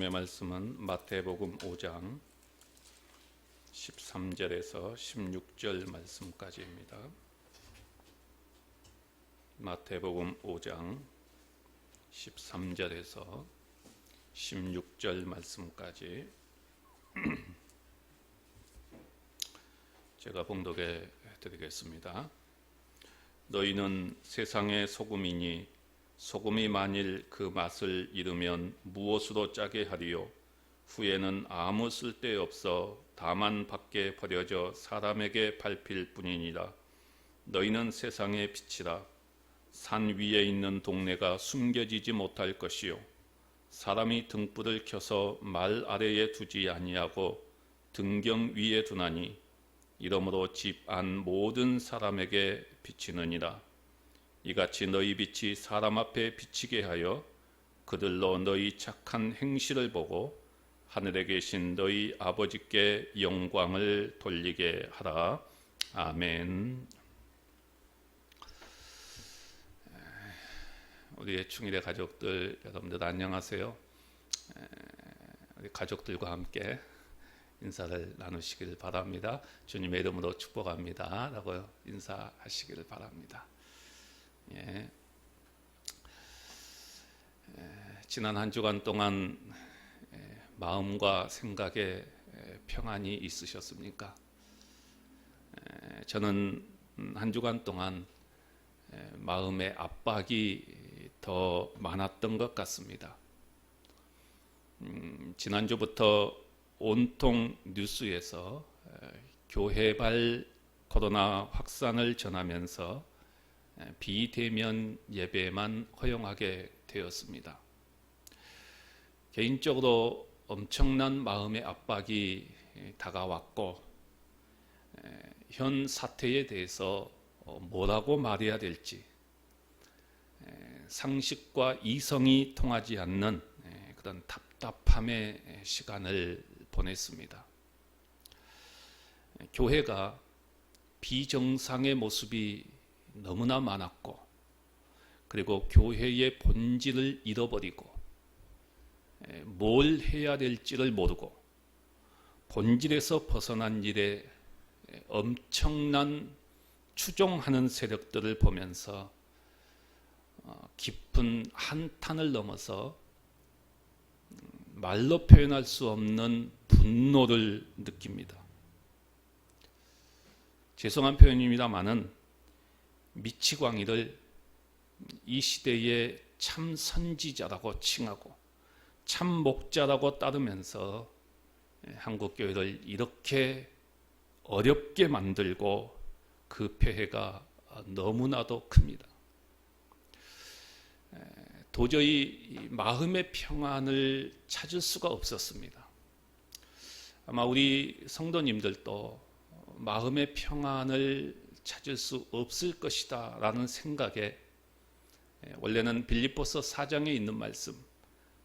하나님의 말씀은 마태복음 5장 13절에서 16절 말씀까지입니다. 마태복음 5장 13절에서 16절 말씀까지 제가 봉독해 드리겠습니다. 너희는 세상의 소금이니 소금이 만일 그 맛을 잃으면 무엇으로 짜게 하리요? 후에는 아무 쓸데없어 다만 밖에 버려져 사람에게 밟힐 뿐이니라. 너희는 세상의 빛이라. 산 위에 있는 동네가 숨겨지지 못할 것이요 사람이 등불을 켜서 말 아래에 두지 아니하고 등경 위에 두나니 이러므로 집 안 모든 사람에게 비치느니라. 이같이 너희 빛이 사람 앞에 비치게 하여 그들로 너희 착한 행실을 보고 하늘에 계신 너희 아버지께 영광을 돌리게 하라. 아멘. 우리의 충일의 가족들 여러분들 안녕하세요. 우리 가족들과 함께 인사를 나누시길 바랍니다. 주님의 이름으로 축복합니다 라고 인사하시기를 바랍니다. 지난 한 주간 동안 마음과 생각에 평안이 있으셨습니까? 저는 한 주간 동안 마음의 압박이 더 많았던 것 같습니다. 지난주부터 온통 뉴스에서 교회발 코로나 확산을 전하면서 비대면 예배만 허용하게 되었습니다. 개인적으로 엄청난 마음의 압박이 다가왔고 현 사태에 대해서 뭐라고 말해야 될지 상식과 이성이 통하지 않는 그런 답답함의 시간을 보냈습니다. 교회가 비정상의 모습이 너무나 많았고 그리고 교회의 본질을 잃어버리고 뭘 해야 될지를 모르고 본질에서 벗어난 일에 엄청난 추종하는 세력들을 보면서 깊은 한탄을 넘어서 말로 표현할 수 없는 분노를 느낍니다. 죄송한 표현입니다마는 미치광이를 이 시대의 참 선지자라고 칭하고 참 목자라고 따르면서 한국교회를 이렇게 어렵게 만들고 그 폐해가 너무나도 큽니다. 도저히 마음의 평안을 찾을 수가 없었습니다. 아마 우리 성도님들도 마음의 평안을 찾을 수 없을 것이다 라는 생각에 원래는 빌립보서 4장에 있는 말씀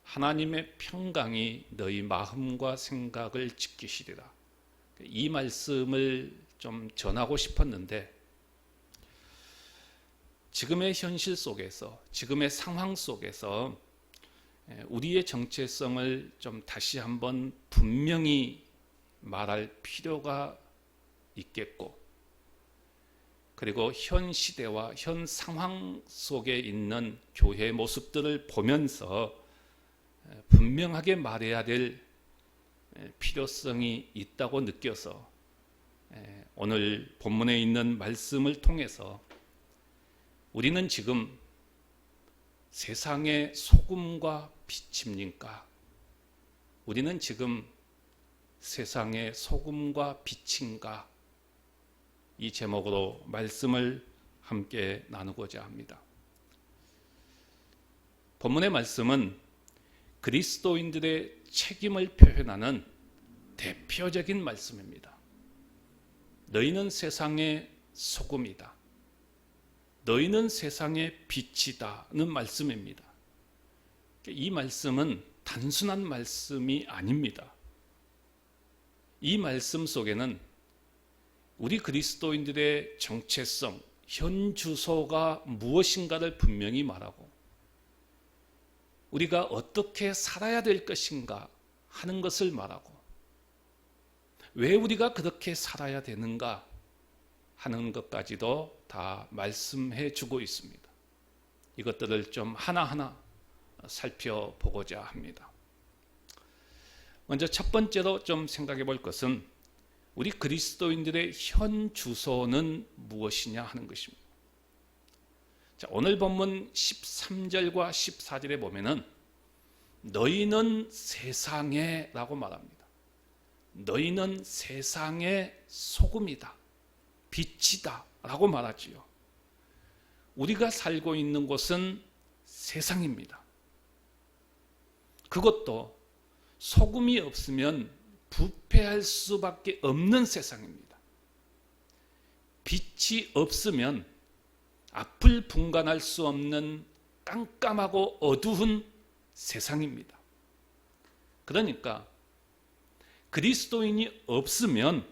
하나님의 평강이 너희 마음과 생각을 지키시리라, 이 말씀을 좀 전하고 싶었는데 지금의 현실 속에서 지금의 상황 속에서 우리의 정체성을 좀 다시 한번 분명히 말할 필요가 있겠고 그리고 현 시대와 현 상황 속에 있는 교회의 모습들을 보면서 분명하게 말해야 될 필요성이 있다고 느껴서 오늘 본문에 있는 말씀을 통해서 우리는 지금 세상의 소금과 빛입니까? 우리는 지금 세상의 소금과 빛인가? 이 제목으로 말씀을 함께 나누고자 합니다. 본문의 말씀은 그리스도인들의 책임을 표현하는 대표적인 말씀입니다. 너희는 세상의 소금이다. 너희는 세상의 빛이다는 말씀입니다. 이 말씀은 단순한 말씀이 아닙니다. 이 말씀 속에는 우리 그리스도인들의 정체성, 현 주소가 무엇인가를 분명히 말하고 우리가 어떻게 살아야 될 것인가 하는 것을 말하고, 왜 우리가 그렇게 살아야 되는가 하는 것까지도 다 말씀해 주고 있습니다. 이것들을 좀 하나하나 살펴보고자 합니다. 먼저 첫 번째로 좀 생각해 볼 것은 우리 그리스도인들의 현 주소는 무엇이냐 하는 것입니다. 자, 오늘 본문 13절과 14절에 보면은 너희는 세상에 라고 말합니다. 너희는 세상의 소금이다, 빛이다 라고 말하지요. 우리가 살고 있는 곳은 세상입니다. 그것도 소금이 없으면 부패할 수밖에 없는 세상입니다. 빛이 없으면 앞을 분간할 수 없는 깜깜하고 어두운 세상입니다. 그러니까 그리스도인이 없으면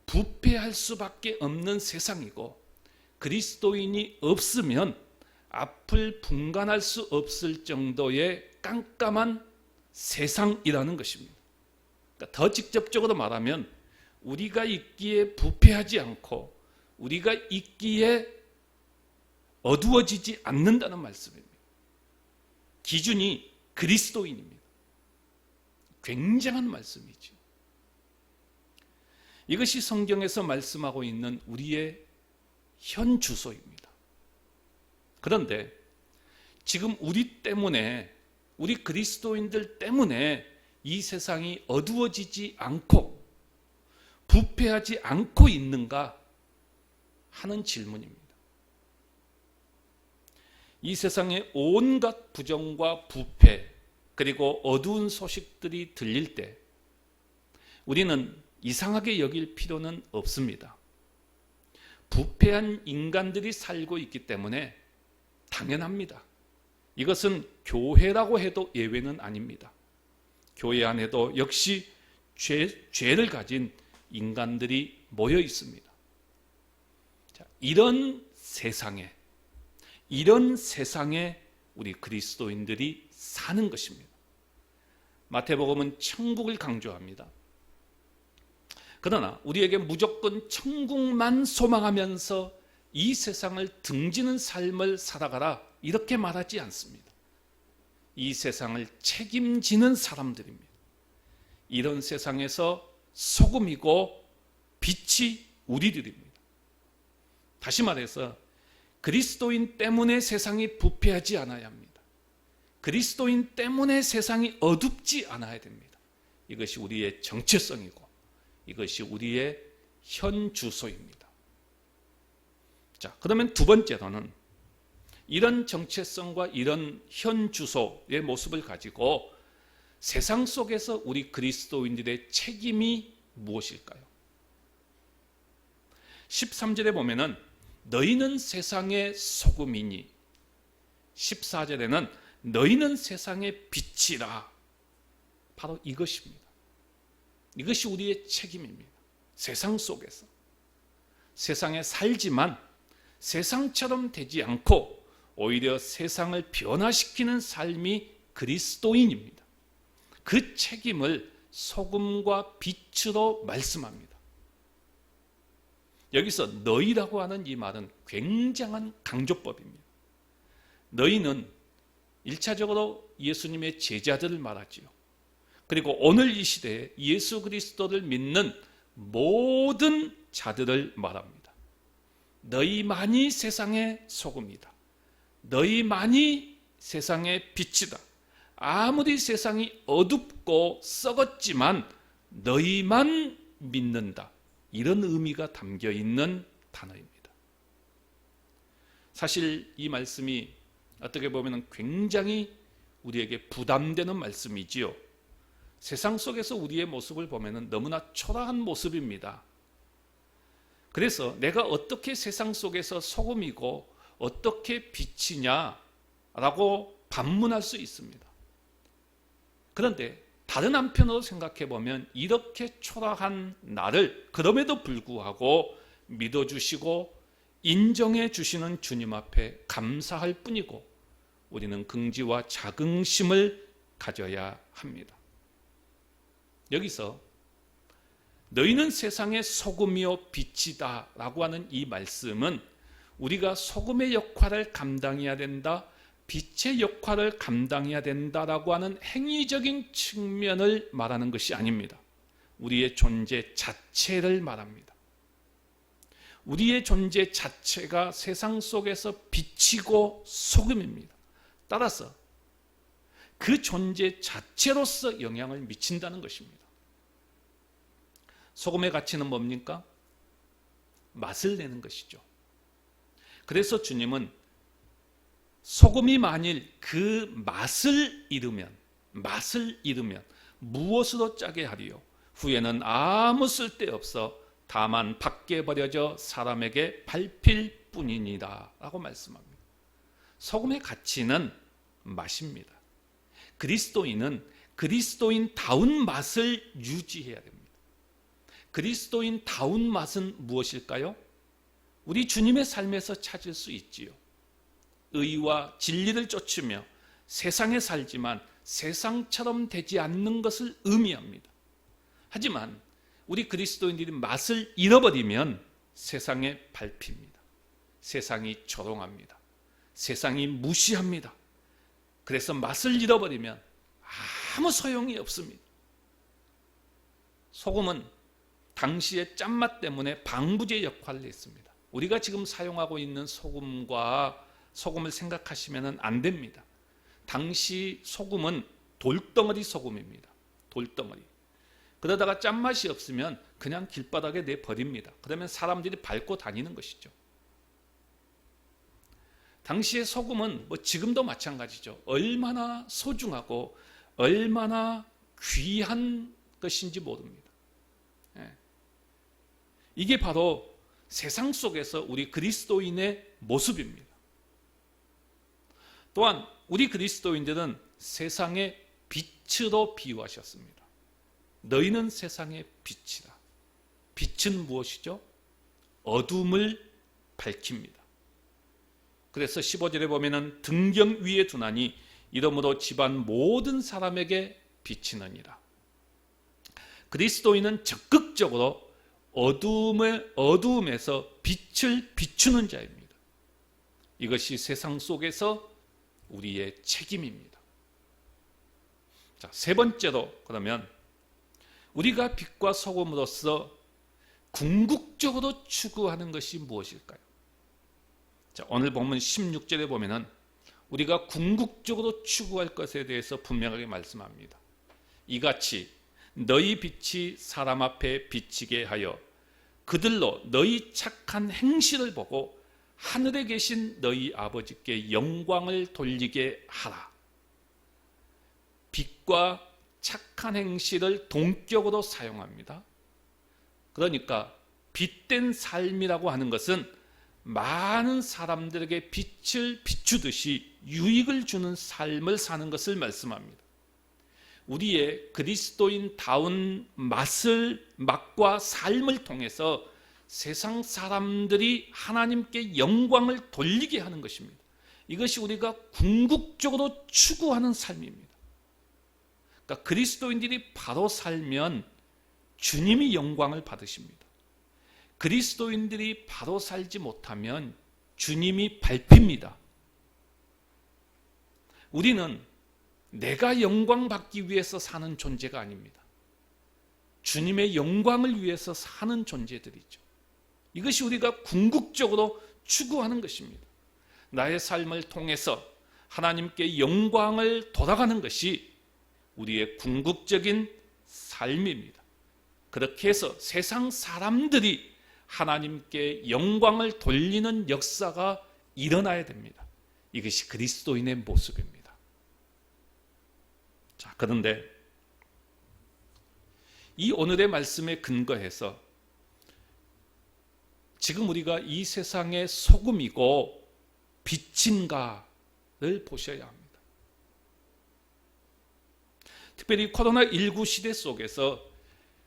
부패할 수밖에 없는 세상이고, 그리스도인이 없으면 앞을 분간할 수 없을 정도의 깜깜한 세상이라는 것입니다. 그러니까 더 직접적으로 말하면 우리가 있기에 부패하지 않고 우리가 있기에 어두워지지 않는다는 말씀입니다. 기준이 그리스도인입니다. 굉장한 말씀이죠. 이것이 성경에서 말씀하고 있는 우리의 현 주소입니다. 그런데 지금 우리 때문에, 우리 그리스도인들 때문에 이 세상이 어두워지지 않고 부패하지 않고 있는가 하는 질문입니다. 이 세상의 온갖 부정과 부패 그리고 어두운 소식들이 들릴 때 우리는 이상하게 여길 필요는 없습니다. 부패한 인간들이 살고 있기 때문에 당연합니다. 이것은 교회라고 해도 예외는 아닙니다. 교회 안에도 역시 죄를 가진 인간들이 모여 있습니다. 자, 이런 세상에 우리 그리스도인들이 사는 것입니다. 마태복음은 천국을 강조합니다. 그러나 우리에게 무조건 천국만 소망하면서 이 세상을 등지는 삶을 살아가라 이렇게 말하지 않습니다. 이 세상을 책임지는 사람들입니다. 이런 세상에서 소금이고 빛이 우리들입니다. 다시 말해서 그리스도인 때문에 세상이 부패하지 않아야 합니다. 그리스도인 때문에 세상이 어둡지 않아야 됩니다. 이것이 우리의 정체성이고 이것이 우리의 현 주소입니다. 자, 그러면 두 번째로는 이런 정체성과 이런 현 주소의 모습을 가지고 세상 속에서 우리 그리스도인들의 책임이 무엇일까요? 13절에 보면은 너희는 세상의 소금이니, 14절에는 너희는 세상의 빛이라. 바로 이것입니다. 이것이 우리의 책임입니다. 세상 속에서 세상에 살지만 세상처럼 되지 않고 오히려 세상을 변화시키는 삶이 그리스도인입니다. 그 책임을 소금과 빛으로 말씀합니다. 여기서 너희라고 하는 이 말은 굉장한 강조법입니다. 너희는 1차적으로 예수님의 제자들을 말하지요. 그리고 오늘 이 시대에 예수 그리스도를 믿는 모든 자들을 말합니다. 너희만이 세상의 소금이다. 너희만이 세상의 빛이다. 아무리 세상이 어둡고 썩었지만 너희만 믿는다. 이런 의미가 담겨 있는 단어입니다. 사실 이 말씀이 어떻게 보면 굉장히 우리에게 부담되는 말씀이지요. 세상 속에서 우리의 모습을 보면 너무나 초라한 모습입니다. 그래서 내가 어떻게 세상 속에서 소금이고 어떻게 빛이냐라고 반문할 수 있습니다. 그런데 다른 한편으로 생각해 보면 이렇게 초라한 나를 그럼에도 불구하고 믿어주시고 인정해 주시는 주님 앞에 감사할 뿐이고 우리는 긍지와 자긍심을 가져야 합니다. 여기서 너희는 세상의 소금이요 빛이다 라고 하는 이 말씀은 우리가 소금의 역할을 감당해야 된다, 빛의 역할을 감당해야 된다라고 하는 행위적인 측면을 말하는 것이 아닙니다. 우리의 존재 자체를 말합니다. 우리의 존재 자체가 세상 속에서 빛이고 소금입니다. 따라서 그 존재 자체로서 영향을 미친다는 것입니다. 소금의 가치는 뭡니까? 맛을 내는 것이죠. 그래서 주님은 소금이 만일 그 맛을 잃으면 무엇으로 짜게 하리요? 후에는 아무 쓸데없어 다만 밖에 버려져 사람에게 밟힐 뿐이니라 라고 말씀합니다. 소금의 가치는 맛입니다. 그리스도인은 그리스도인다운 맛을 유지해야 됩니다. 그리스도인다운 맛은 무엇일까요? 우리 주님의 삶에서 찾을 수 있지요. 의와 진리를 쫓으며 세상에 살지만 세상처럼 되지 않는 것을 의미합니다. 하지만 우리 그리스도인들이 맛을 잃어버리면 세상에 밟힙니다. 세상이 조롱합니다. 세상이 무시합니다. 그래서 맛을 잃어버리면 아무 소용이 없습니다. 소금은 당시의 짠맛 때문에 방부제 역할을 했습니다. 우리가 지금 사용하고 있는 소금을 생각하시면 안 됩니다. 당시 소금은 돌덩어리 소금입니다. 돌덩어리. 그러다가 짠맛이 없으면 그냥 길바닥에 내버립니다. 그러면 사람들이 밟고 다니는 것이죠. 당시의 소금은 지금도 마찬가지죠. 얼마나 소중하고 얼마나 귀한 것인지 모릅니다. 이게 바로 세상 속에서 우리 그리스도인의 모습입니다. 또한 우리 그리스도인들은 세상의 빛으로 비유하셨습니다. 너희는 세상의 빛이다. 빛은 무엇이죠? 어둠을 밝힙니다. 그래서 15절에 보면은 등경 위에 두나니 이러므로 집안 모든 사람에게 비치느니라. 그리스도인은 적극적으로 어두움에서 빛을 비추는 자입니다. 이것이 세상 속에서 우리의 책임입니다. 자, 세 번째로 그러면 우리가 빛과 소금으로서 궁극적으로 추구하는 것이 무엇일까요? 자, 오늘 본문 16절에 보면은 우리가 궁극적으로 추구할 것에 대해서 분명하게 말씀합니다. 이같이 너희 빛이 사람 앞에 비치게 하여 그들로 너희 착한 행실을 보고 하늘에 계신 너희 아버지께 영광을 돌리게 하라. 빛과 착한 행실을 동격으로 사용합니다. 그러니까 빛된 삶이라고 하는 것은 많은 사람들에게 빛을 비추듯이 유익을 주는 삶을 사는 것을 말씀합니다. 우리의 그리스도인다운 맛과 삶을 통해서 세상 사람들이 하나님께 영광을 돌리게 하는 것입니다. 이것이 우리가 궁극적으로 추구하는 삶입니다. 그러니까 그리스도인들이 바로 살면 주님이 영광을 받으십니다. 그리스도인들이 바로 살지 못하면 주님이 밟힙니다. 우리는 내가 영광 받기 위해서 사는 존재가 아닙니다. 주님의 영광을 위해서 사는 존재들이죠. 이것이 우리가 궁극적으로 추구하는 것입니다. 나의 삶을 통해서 하나님께 영광을 돌아가는 것이 우리의 궁극적인 삶입니다. 그렇게 해서 세상 사람들이 하나님께 영광을 돌리는 역사가 일어나야 됩니다. 이것이 그리스도인의 모습입니다. 자, 그런데 이 오늘의 말씀에 근거해서 지금 우리가 이 세상의 소금이고 빛인가를 보셔야 합니다. 특별히 코로나19 시대 속에서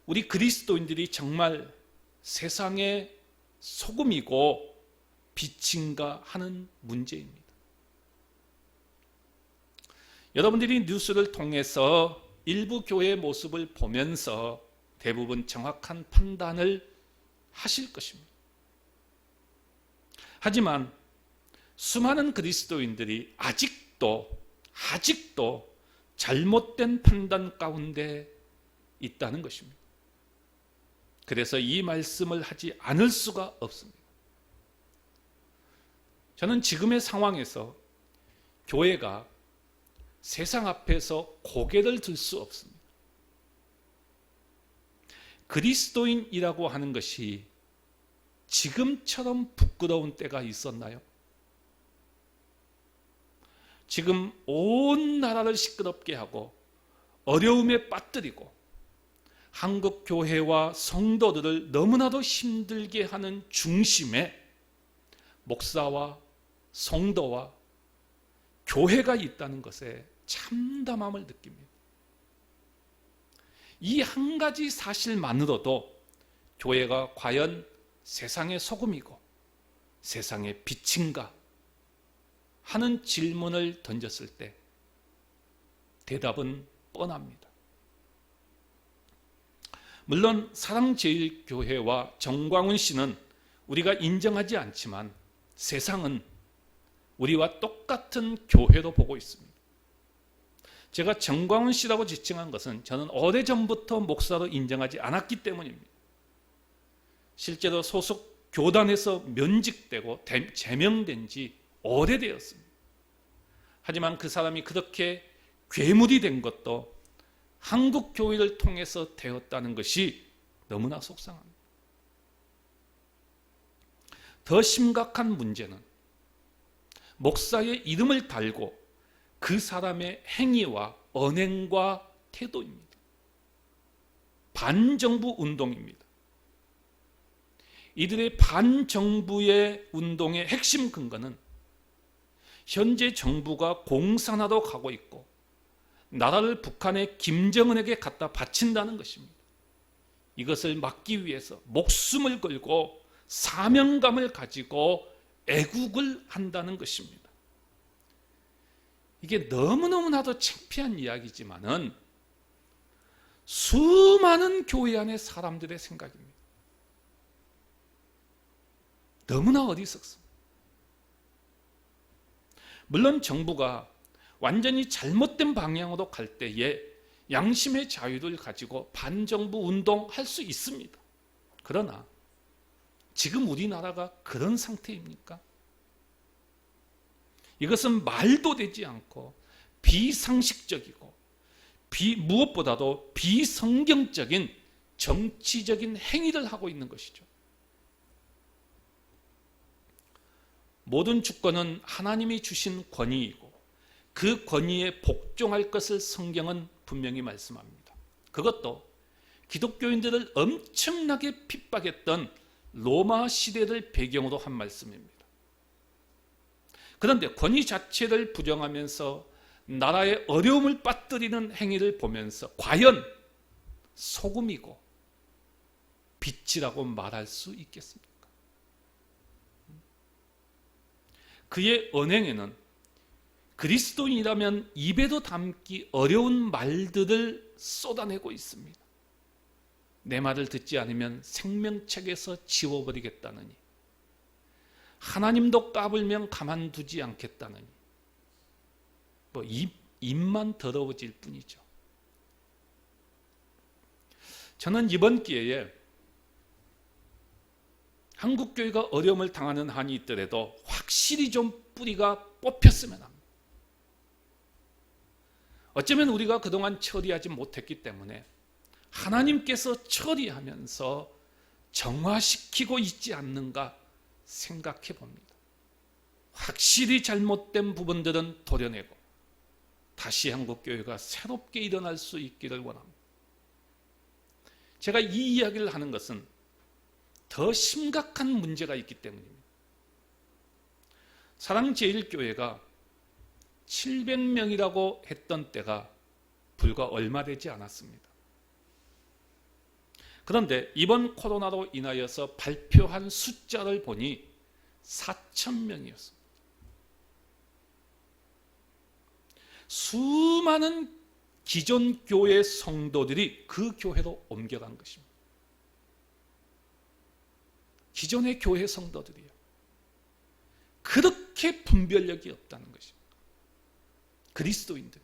우리 그리스도인들이 정말 세상의 소금이고 빛인가 하는 문제입니다. 여러분들이 뉴스를 통해서 일부 교회의 모습을 보면서 대부분 정확한 판단을 하실 것입니다. 하지만 수많은 그리스도인들이 아직도 잘못된 판단 가운데 있다는 것입니다. 그래서 이 말씀을 하지 않을 수가 없습니다. 저는 지금의 상황에서 교회가 세상 앞에서 고개를 들 수 없습니다. 그리스도인이라고 하는 것이 지금처럼 부끄러운 때가 있었나요? 지금 온 나라를 시끄럽게 하고 어려움에 빠뜨리고 한국 교회와 성도들을 너무나도 힘들게 하는 중심에 목사와 성도와 교회가 있다는 것에 참담함을 느낍니다. 이 한 가지 사실만으로도 교회가 과연 세상의 소금이고 세상의 빛인가 하는 질문을 던졌을 때 대답은 뻔합니다. 물론 사랑제일교회와 정광훈 씨는 우리가 인정하지 않지만 세상은 우리와 똑같은 교회로 보고 있습니다. 제가 정광훈 씨라고 지칭한 것은 저는 오래전부터 목사로 인정하지 않았기 때문입니다. 실제로 소속 교단에서 면직되고 제명된 지 오래되었습니다. 하지만 그 사람이 그렇게 괴물이 된 것도 한국 교회를 통해서 되었다는 것이 너무나 속상합니다. 더 심각한 문제는 목사의 이름을 달고 그 사람의 행위와 언행과 태도입니다. 반정부 운동입니다. 이들의 반정부의 운동의 핵심 근거는 현재 정부가 공산화로 가고 있고 나라를 북한의 김정은에게 갖다 바친다는 것입니다. 이것을 막기 위해서 목숨을 걸고 사명감을 가지고 애국을 한다는 것입니다. 이게 너무너무나도 창피한 이야기지만은 수많은 교회 안의 사람들의 생각입니다. 너무나 어리석습니다. 물론 정부가 완전히 잘못된 방향으로 갈 때에 양심의 자유를 가지고 반정부 운동할 수 있습니다. 그러나 지금 우리나라가 그런 상태입니까? 이것은 말도 되지 않고 비상식적이고 무엇보다도 비성경적인 정치적인 행위를 하고 있는 것이죠. 모든 주권은 하나님이 주신 권위이고 그 권위에 복종할 것을 성경은 분명히 말씀합니다. 그것도 기독교인들을 엄청나게 핍박했던 로마 시대를 배경으로 한 말씀입니다. 그런데 권위 자체를 부정하면서 나라의 어려움을 빠뜨리는 행위를 보면서 과연 소금이고 빛이라고 말할 수 있겠습니까? 그의 언행에는 그리스도인이라면 입에도 담기 어려운 말들을 쏟아내고 있습니다. 내 말을 듣지 않으면 생명책에서 지워버리겠다느니, 하나님도 까불면 가만두지 않겠다느니, 입만 더러워질 뿐이죠. 저는 이번 기회에 한국교회가 어려움을 당하는 한이 있더라도 확실히 좀 뿌리가 뽑혔으면 합니다. 어쩌면 우리가 그동안 처리하지 못했기 때문에 하나님께서 처리하면서 정화시키고 있지 않는가 생각해 봅니다. 확실히 잘못된 부분들은 도려내고 다시 한국교회가 새롭게 일어날 수 있기를 원합니다. 제가 이 이야기를 하는 것은 더 심각한 문제가 있기 때문입니다. 사랑제일교회가 700명이라고 했던 때가 불과 얼마 되지 않았습니다. 그런데 이번 코로나로 인하여서 발표한 숫자를 보니 4,000명이었습니다. 수많은 기존 교회 성도들이 그 교회로 옮겨간 것입니다. 기존의 교회 성도들이요. 그렇게 분별력이 없다는 것입니다. 그리스도인들.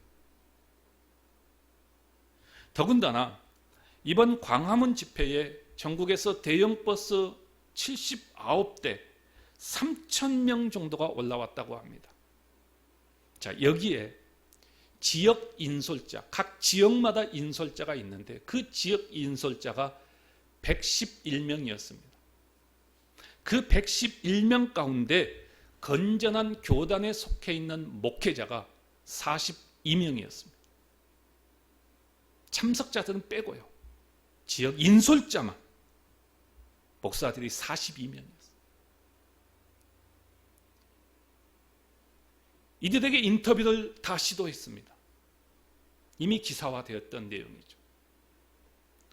더군다나 이번 광화문 집회에 전국에서 대형 버스 79대 3,000명 정도가 올라왔다고 합니다. 자, 여기에 지역 인솔자, 각 지역마다 인솔자가 있는데 그 지역 인솔자가 111명이었습니다. 그 111명 가운데 건전한 교단에 속해 있는 목회자가 42명이었습니다. 참석자들은 빼고요. 지역 인솔자만 목사들이 42명이었어요. 이들에게 인터뷰를 다 시도했습니다. 이미 기사화되었던 내용이죠.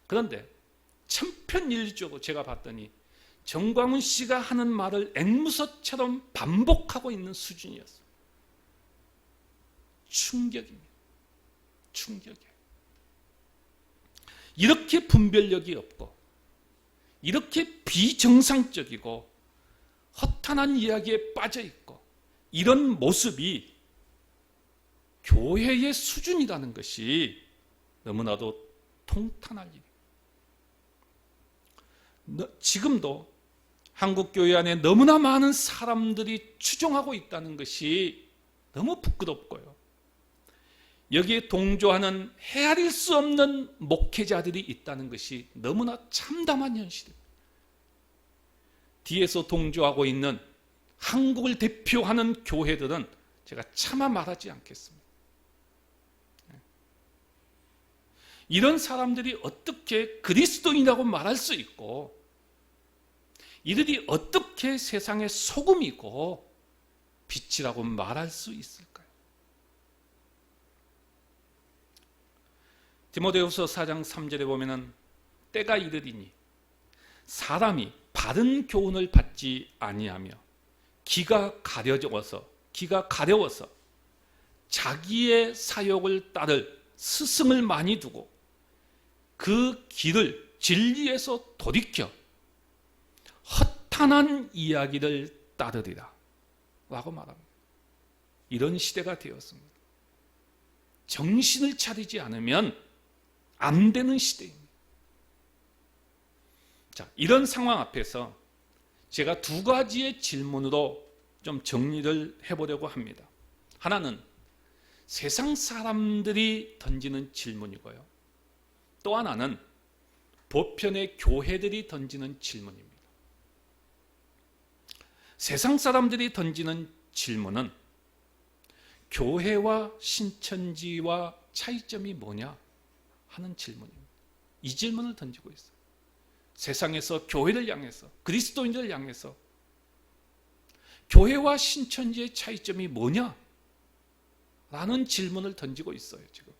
그런데 천편일률적으로 제가 봤더니 정광훈 씨가 하는 말을 앵무새처럼 반복하고 있는 수준이었어요. 충격입니다. 충격이에요. 이렇게 분별력이 없고 이렇게 비정상적이고 허탄한 이야기에 빠져 있고 이런 모습이 교회의 수준이라는 것이 너무나도 통탄할 일입니다. 지금도 한국교회 안에 너무나 많은 사람들이 추종하고 있다는 것이 너무 부끄럽고요. 여기에 동조하는 헤아릴 수 없는 목회자들이 있다는 것이 너무나 참담한 현실입니다. 뒤에서 동조하고 있는 한국을 대표하는 교회들은 제가 차마 말하지 않겠습니다. 이런 사람들이 어떻게 그리스도인이라고 말할 수 있고 이들이 어떻게 세상의 소금이고 빛이라고 말할 수 있을까요? 디모데후서 4장 3절에 보면은 때가 이르리니 사람이 바른 교훈을 받지 아니하며 기가 가려워서 자기의 사욕을 따를 스승을 많이 두고 그 길을 진리에서 돌이켜 허탄한 이야기를 따르리라 라고 말합니다. 이런 시대가 되었습니다. 정신을 차리지 않으면 안 되는 시대입니다. 자, 이런 상황 앞에서 제가 두 가지의 질문으로 좀 정리를 해보려고 합니다. 하나는 세상 사람들이 던지는 질문이고요. 또 하나는 보편의 교회들이 던지는 질문입니다. 세상 사람들이 던지는 질문은 교회와 신천지와 차이점이 뭐냐 하는 질문입니다. 이 질문을 던지고 있어요. 세상에서 교회를 향해서, 그리스도인들을 향해서 교회와 신천지의 차이점이 뭐냐 라는 질문을 던지고 있어요. 지금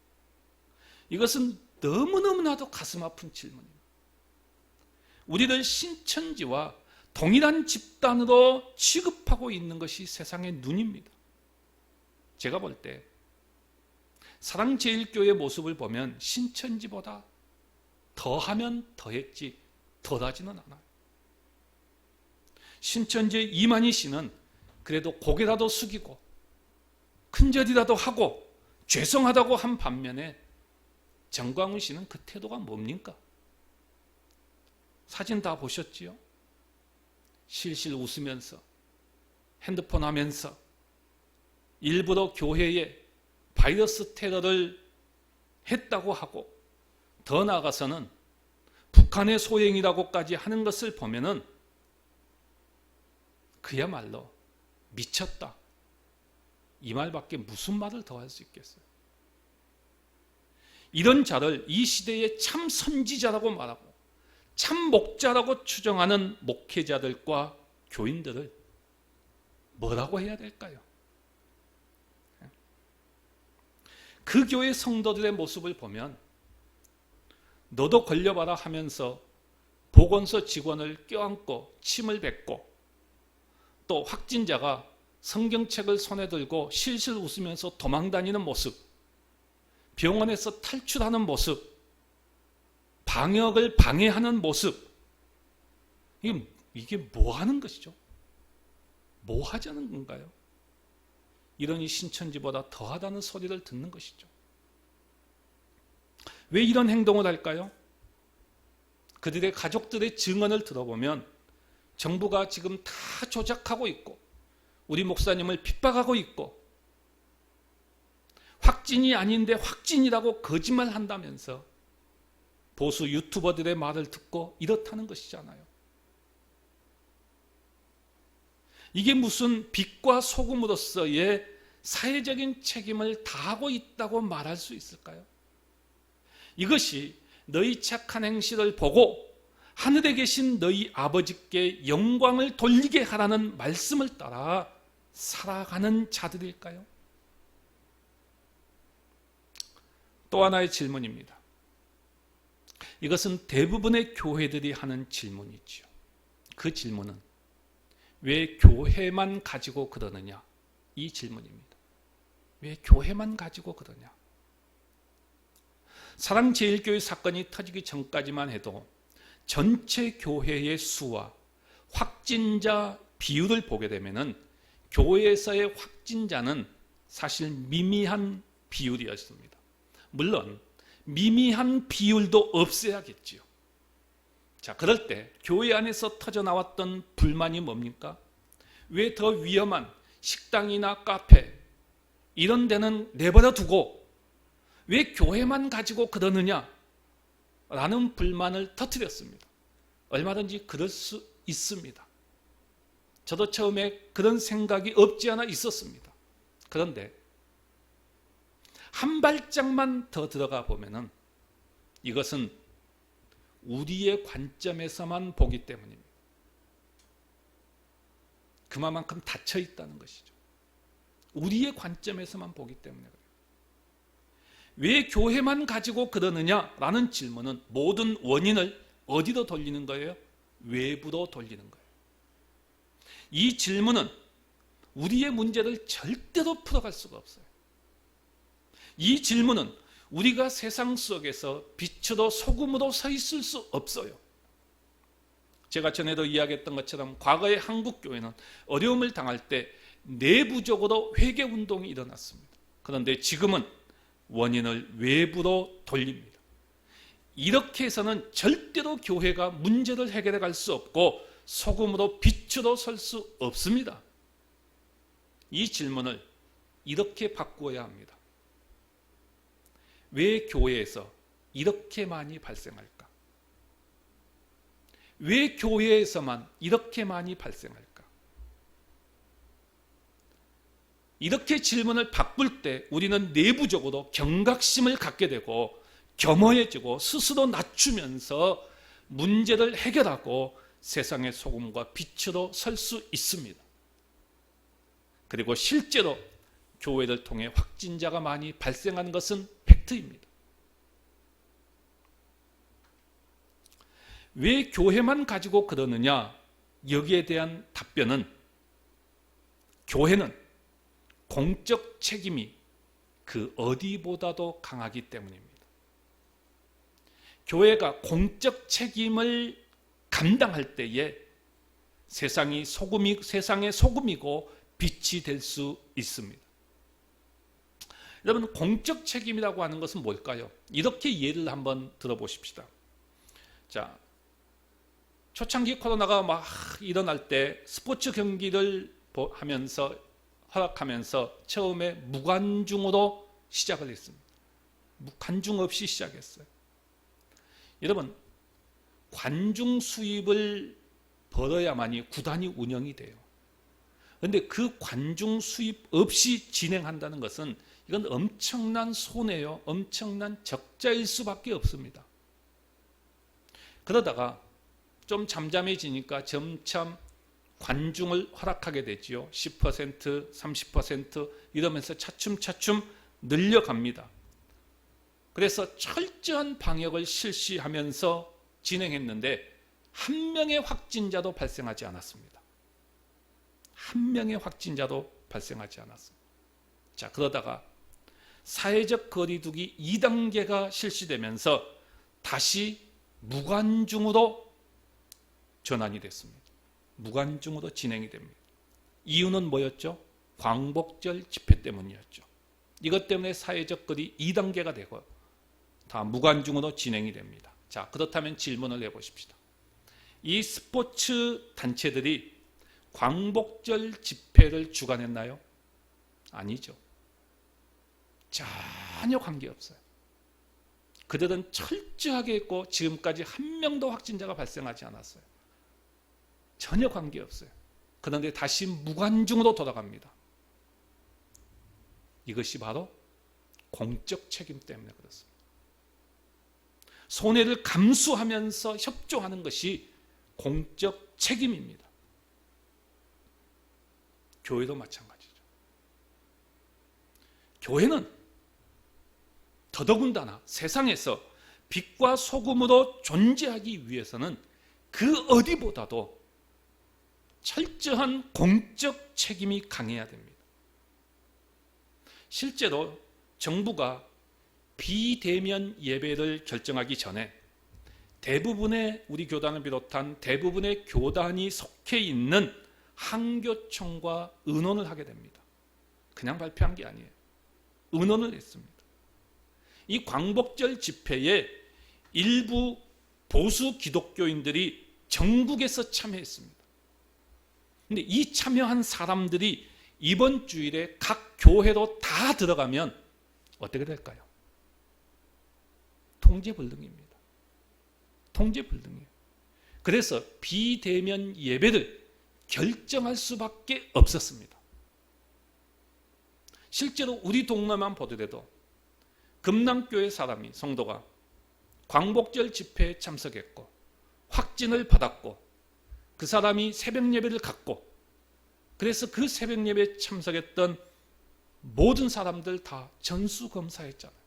이것은 너무너무나도 가슴 아픈 질문입니다. 우리를 신천지와 동일한 집단으로 취급하고 있는 것이 세상의 눈입니다. 제가 볼 때 사랑제일교회의 모습을 보면 신천지보다 더하면 더했지 덜하지는 않아요. 신천지의 이만희 씨는 그래도 고개라도 숙이고 큰절이라도 하고 죄송하다고 한 반면에 정광훈 씨는 그 태도가 뭡니까? 사진 다 보셨지요? 실실 웃으면서 핸드폰 하면서 일부러 교회에 바이러스 테러를 했다고 하고 더 나아가서는 북한의 소행이라고까지 하는 것을 보면은 그야말로 미쳤다. 이 말밖에 무슨 말을 더 할 수 있겠어요? 이런 자를 이 시대의 참 선지자라고 말하고 참 목자라고 추정하는 목회자들과 교인들을 뭐라고 해야 될까요? 그 교회 성도들의 모습을 보면 너도 걸려봐라 하면서 보건소 직원을 껴안고 침을 뱉고 또 확진자가 성경책을 손에 들고 실실 웃으면서 도망다니는 모습, 병원에서 탈출하는 모습, 방역을 방해하는 모습, 이게 뭐 하는 것이죠? 뭐 하자는 건가요? 이러니 신천지보다 더하다는 소리를 듣는 것이죠. 왜 이런 행동을 할까요? 그들의 가족들의 증언을 들어보면 정부가 지금 다 조작하고 있고 우리 목사님을 핍박하고 있고 확진이 아닌데 확진이라고 거짓말한다면서 보수 유튜버들의 말을 듣고 이렇다는 것이잖아요. 이게 무슨 빛과 소금으로서의 사회적인 책임을 다하고 있다고 말할 수 있을까요? 이것이 너희 착한 행실을 보고 하늘에 계신 너희 아버지께 영광을 돌리게 하라는 말씀을 따라 살아가는 자들일까요? 또 하나의 질문입니다. 이것은 대부분의 교회들이 하는 질문이지요. 그 질문은 왜 교회만 가지고 그러느냐? 이 질문입니다. 왜 교회만 가지고 그러냐? 사랑제일교회 사건이 터지기 전까지만 해도 전체 교회의 수와 확진자 비율을 보게 되면 교회에서의 확진자는 사실 미미한 비율이었습니다. 물론 미미한 비율도 없애야겠지요. 자, 그럴 때 교회 안에서 터져나왔던 불만이 뭡니까? 왜 더 위험한 식당이나 카페 이런 데는 내버려 두고 왜 교회만 가지고 그러느냐? 라는 불만을 터뜨렸습니다. 얼마든지 그럴 수 있습니다. 저도 처음에 그런 생각이 없지 않아 있었습니다. 그런데 한 발짝만 더 들어가 보면은 이것은 우리의 관점에서만 보기 때문입니다. 그만큼 닫혀 있다는 것이죠. 우리의 관점에서만 보기 때문에 그래요. 왜 교회만 가지고 그러느냐라는 질문은 모든 원인을 어디로 돌리는 거예요? 외부로 돌리는 거예요. 이 질문은 우리의 문제를 절대로 풀어갈 수가 없어요. 이 질문은 우리가 세상 속에서 빛으로 소금으로 서 있을 수 없어요. 제가 전에도 이야기했던 것처럼 과거의 한국 교회는 어려움을 당할 때 내부적으로 회개 운동이 일어났습니다. 그런데 지금은 원인을 외부로 돌립니다. 이렇게 해서는 절대로 교회가 문제를 해결해 갈 수 없고 소금으로 빛으로 설 수 없습니다. 이 질문을 이렇게 바꾸어야 합니다. 왜 교회에서 이렇게 많이 발생할까? 왜 교회에서만 이렇게 많이 발생할까? 이렇게 질문을 바꿀 때 우리는 내부적으로 경각심을 갖게 되고 겸허해지고 스스로 낮추면서 문제를 해결하고 세상의 소금과 빛으로 설 수 있습니다. 그리고 실제로 교회를 통해 확진자가 많이 발생하는 것은 팩트입니다. 왜 교회만 가지고 그러느냐? 여기에 대한 답변은 교회는 공적 책임이 그 어디보다도 강하기 때문입니다. 교회가 공적 책임을 감당할 때에 세상의 소금이고 빛이 될 수 있습니다. 여러분, 공적 책임이라고 하는 것은 뭘까요? 이렇게 예를 한번 들어보십시다. 자, 초창기 코로나가 막 일어날 때 스포츠 경기를 허락하면서 처음에 무관중으로 시작을 했습니다. 관중 없이 시작했어요. 여러분, 관중 수입을 벌어야만이 구단이 운영이 돼요. 그런데 그 관중 수입 없이 진행한다는 것은 이건 엄청난 손해요. 엄청난 적자일 수밖에 없습니다. 그러다가 좀 잠잠해지니까 점점 관중을 허락하게 되지요. 10%, 30% 이러면서 차츰차츰 늘려갑니다. 그래서 철저한 방역을 실시하면서 진행했는데 한 명의 확진자도 발생하지 않았습니다. 한 명의 확진자도 발생하지 않았습니다. 자, 그러다가 사회적 거리두기 2단계가 실시되면서 다시 무관중으로 전환이 됐습니다. 무관중으로 진행이 됩니다. 이유는 뭐였죠? 광복절 집회 때문이었죠. 이것 때문에 사회적 거리 2단계가 되고 다 무관중으로 진행이 됩니다. 자, 그렇다면 질문을 해보십시다. 이 스포츠 단체들이 광복절 집회를 주관했나요? 아니죠. 전혀 관계없어요. 그들은 철저하게 했고 지금까지 한 명도 확진자가 발생하지 않았어요. 전혀 관계없어요. 그런데 다시 무관중으로 돌아갑니다. 이것이 바로 공적 책임 때문에 그렇습니다. 손해를 감수하면서 협조하는 것이 공적 책임입니다. 교회도 마찬가지죠. 교회는 더더군다나 세상에서 빛과 소금으로 존재하기 위해서는 그 어디보다도 철저한 공적 책임이 강해야 됩니다. 실제로 정부가 비대면 예배를 결정하기 전에 대부분의 우리 교단을 비롯한 대부분의 교단이 속해 있는 한교총과 의논을 하게 됩니다. 그냥 발표한 게 아니에요. 의논을 했습니다. 이 광복절 집회에 일부 보수 기독교인들이 전국에서 참여했습니다. 그런데 이 참여한 사람들이 이번 주일에 각 교회로 다 들어가면 어떻게 될까요? 통제불능입니다. 통제불능이에요. 그래서 비대면 예배를 결정할 수밖에 없었습니다. 실제로 우리 동네만 보더라도 금남교회 사람이 성도가 광복절 집회에 참석했고 확진을 받았고 그 사람이 새벽 예배를 갖고 그래서 그 새벽 예배에 참석했던 모든 사람들 다 전수검사했잖아요.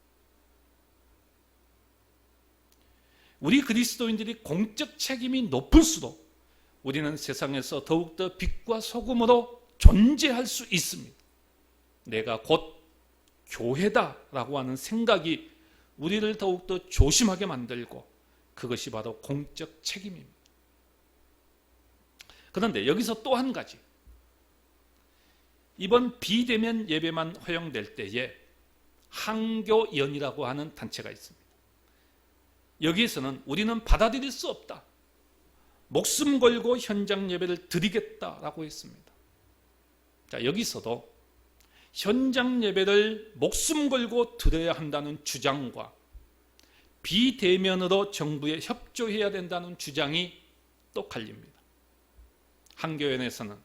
우리 그리스도인들이 공적 책임이 높을수록 우리는 세상에서 더욱더 빛과 소금으로 존재할 수 있습니다. 내가 곧 교회다라고 하는 생각이 우리를 더욱더 조심하게 만들고 그것이 바로 공적 책임입니다. 그런데 여기서 또 한 가지, 이번 비대면 예배만 허용될 때에 한교연이라고 하는 단체가 있습니다. 여기에서는 우리는 받아들일 수 없다, 목숨 걸고 현장 예배를 드리겠다라고 했습니다. 자, 여기서도 현장 예배를 목숨 걸고 드려야 한다는 주장과 비대면으로 정부에 협조해야 된다는 주장이 또 갈립니다. 한교연에서는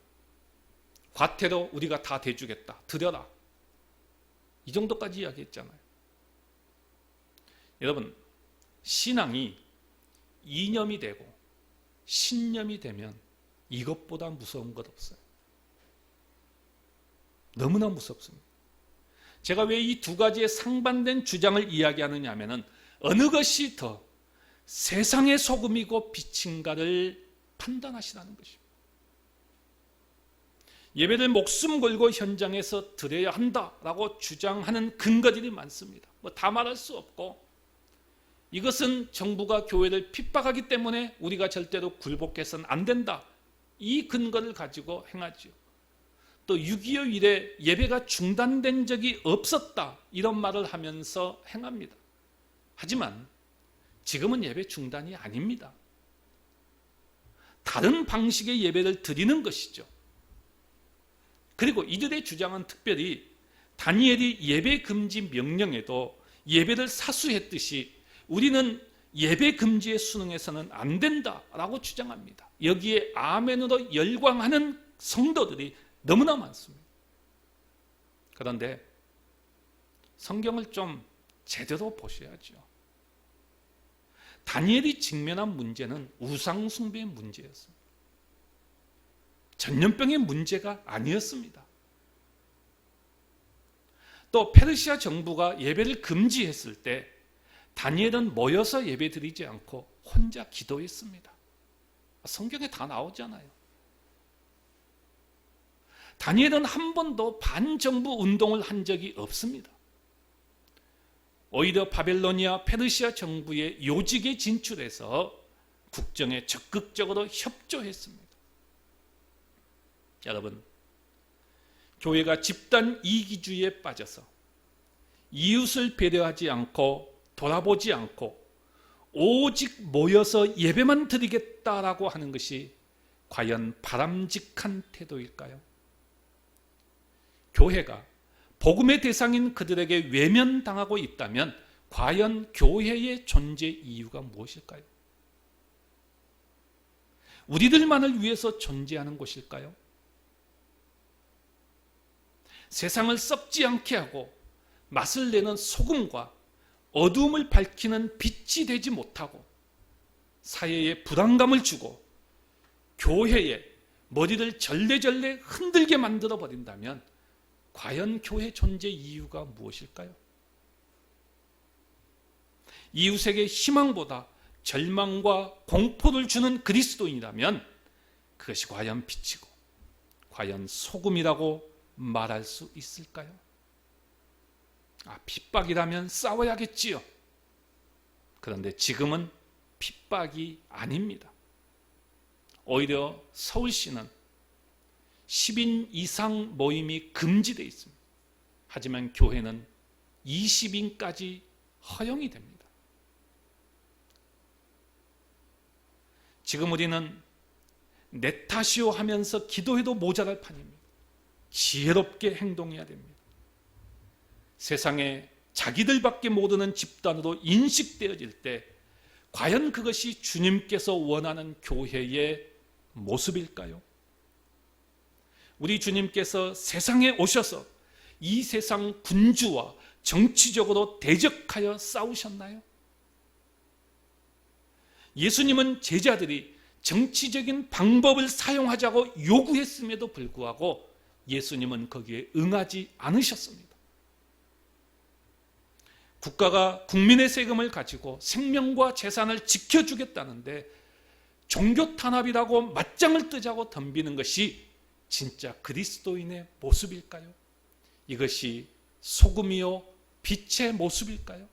과태료 우리가 다 대주겠다, 드려라, 이 정도까지 이야기했잖아요. 여러분, 신앙이 이념이 되고 신념이 되면 이것보다 무서운 것 없어요. 너무나 무섭습니다. 제가 왜 이 두 가지의 상반된 주장을 이야기하느냐 하면은 어느 것이 더 세상의 소금이고 빛인가를 판단하시라는 것입니다. 예배를 목숨 걸고 현장에서 드려야 한다라고 주장하는 근거들이 많습니다. 뭐 다 말할 수 없고, 이것은 정부가 교회를 핍박하기 때문에 우리가 절대로 굴복해서는 안 된다, 이 근거를 가지고 행하지요. 또 6.25 이래 예배가 중단된 적이 없었다, 이런 말을 하면서 행합니다. 하지만 지금은 예배 중단이 아닙니다. 다른 방식의 예배를 드리는 것이죠. 그리고 이들의 주장은 특별히 다니엘이 예배 금지 명령에도 예배를 사수했듯이 우리는 예배 금지에 순응해서는 안 된다라고 주장합니다. 여기에 아멘으로 열광하는 성도들이 너무나 많습니다. 그런데 성경을 좀 제대로 보셔야죠. 다니엘이 직면한 문제는 우상숭배의 문제였습니다. 전염병의 문제가 아니었습니다. 또 페르시아 정부가 예배를 금지했을 때 다니엘은 모여서 예배 드리지 않고 혼자 기도했습니다. 성경에 다 나오잖아요. 다니엘은 한 번도 반정부 운동을 한 적이 없습니다. 오히려 바벨로니아 페르시아 정부의 요직에 진출해서 국정에 적극적으로 협조했습니다. 여러분, 교회가 집단 이기주의에 빠져서 이웃을 배려하지 않고 돌아보지 않고 오직 모여서 예배만 드리겠다라고 하는 것이 과연 바람직한 태도일까요? 교회가 복음의 대상인 그들에게 외면당하고 있다면 과연 교회의 존재 이유가 무엇일까요? 우리들만을 위해서 존재하는 곳일까요? 세상을 썩지 않게 하고 맛을 내는 소금과 어두움을 밝히는 빛이 되지 못하고 사회에 불안감을 주고 교회에 머리를 절레절레 흔들게 만들어 버린다면 과연 교회 존재 이유가 무엇일까요? 이웃에게 희망보다 절망과 공포를 주는 그리스도인이라면 그것이 과연 빛이고 과연 소금이라고 말할 수 있을까요? 핍박이라면 싸워야겠지요. 그런데 지금은 핍박이 아닙니다. 오히려 서울시는 10인 이상 모임이 금지되어 있습니다. 하지만 교회는 20인까지 허용이 됩니다. 지금 우리는 내 탓이요 하면서 기도해도 모자랄 판입니다. 지혜롭게 행동해야 됩니다. 세상에 자기들밖에 모르는 집단으로 인식되어질 때 과연 그것이 주님께서 원하는 교회의 모습일까요? 우리 주님께서 세상에 오셔서 이 세상 군주와 정치적으로 대적하여 싸우셨나요? 예수님은 제자들이 정치적인 방법을 사용하자고 요구했음에도 불구하고 예수님은 거기에 응하지 않으셨습니다. 국가가 국민의 세금을 가지고 생명과 재산을 지켜주겠다는데 종교 탄압이라고 맞짱을 뜨자고 덤비는 것이 진짜 그리스도인의 모습일까요? 이것이 소금이요 빛의 모습일까요?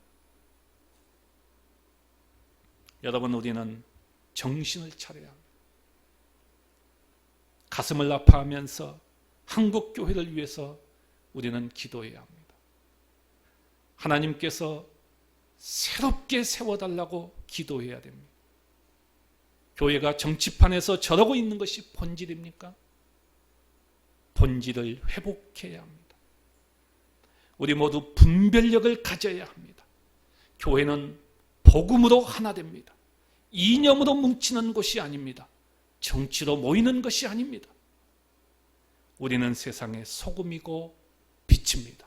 여러분, 우리는 정신을 차려야 합니다. 가슴을 아파하면서 한국 교회를 위해서 우리는 기도해야 합니다. 하나님께서 새롭게 세워달라고 기도해야 됩니다. 교회가 정치판에서 저러고 있는 것이 본질입니까? 본질을 회복해야 합니다. 우리 모두 분별력을 가져야 합니다. 교회는 복음으로 하나 됩니다. 이념으로 뭉치는 것이 아닙니다. 정치로 모이는 것이 아닙니다. 우리는 세상의 소금이고 빛입니다.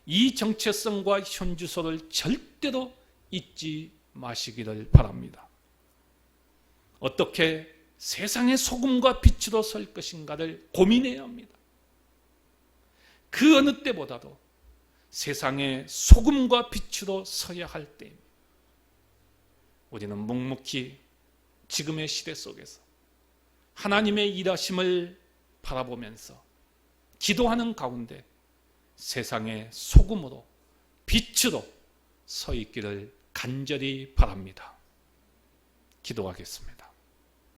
이 정체성과 현주소를 절대로 잊지 마시기를 바랍니다. 어떻게 세상의 소금과 빛으로 설 것인가를 고민해야 합니다. 그 어느 때보다도 세상의 소금과 빛으로 서야 할 때입니다. 우리는 묵묵히 지금의 시대 속에서 하나님의 일하심을 바라보면서 기도하는 가운데 세상의 소금으로 빛으로 서 있기를 간절히 바랍니다. 기도하겠습니다.